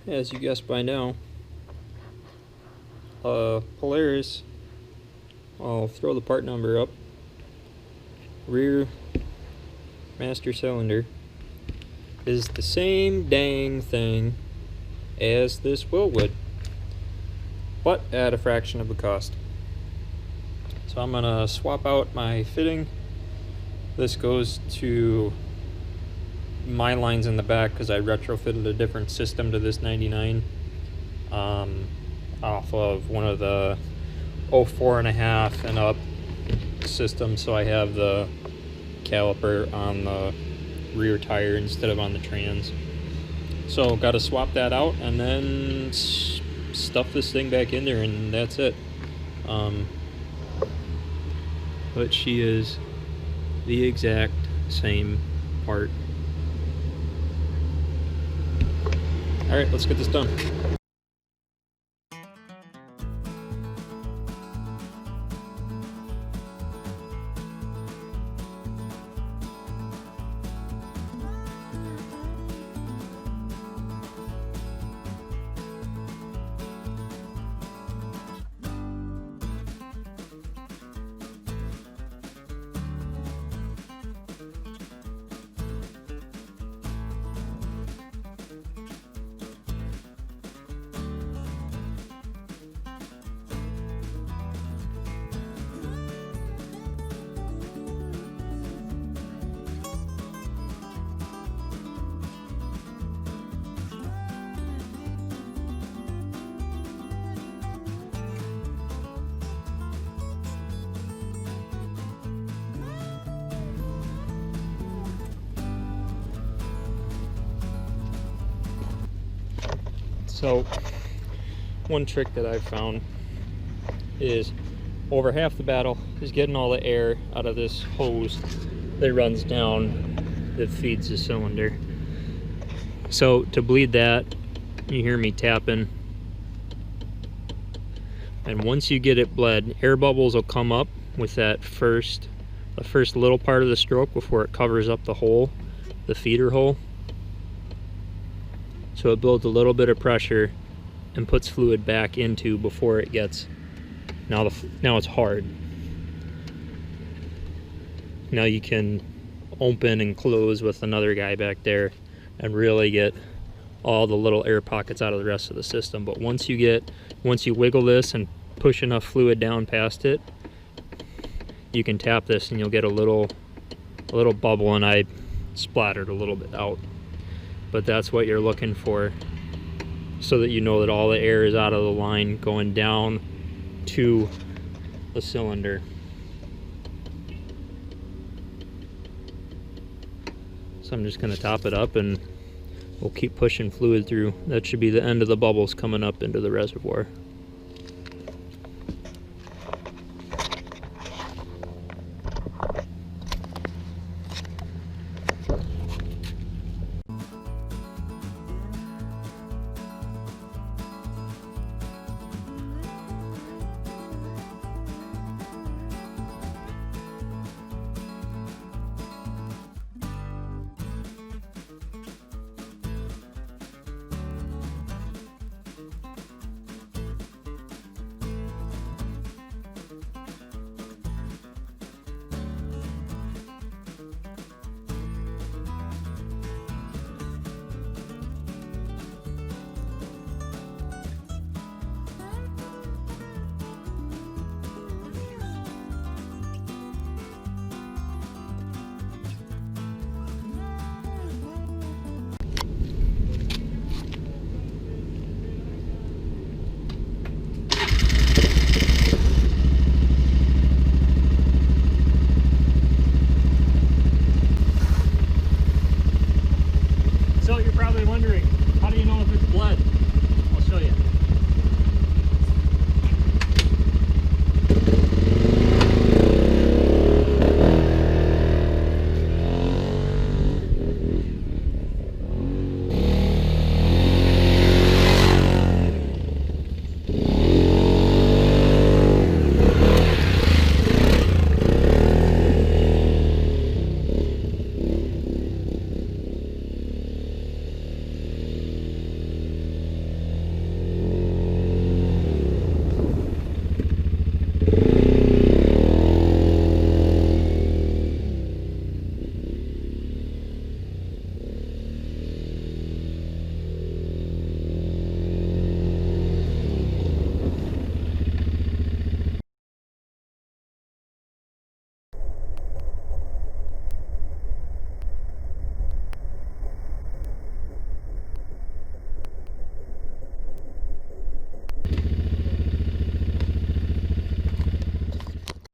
as you guessed by now, Polaris, I'll throw the part number up, rear master cylinder, is the same dang thing as this Wilwood, but at a fraction of the cost. So I'm gonna swap out my fitting. This goes to my lines in the back because I retrofitted a different system to this 99 off of one of the 04.5 and up systems, so I have the caliper on the rear tire instead of on the trans. So got to swap that out and then stuff this thing back in there, and that's it. But she is the exact same part. Alright, let's get this done. So, one trick that I've found is over half the battle is getting all the air out of this hose that runs down that feeds the cylinder. So to bleed that, you hear me tapping, and once you get it bled, air bubbles will come up with the first little part of the stroke before it covers up the hole, the feeder hole. So it builds a little bit of pressure and puts fluid back into before it gets, now it's hard. Now you can open and close with another guy back there and really get all the little air pockets out of the rest of the system. But once you wiggle this and push enough fluid down past it, you can tap this and you'll get a little bubble, and I splattered a little bit out. But that's what you're looking for, so that you know that all the air is out of the line going down to the cylinder. So I'm just going to top it up and we'll keep pushing fluid through. That should be the end of the bubbles coming up into the reservoir. So you're probably wondering,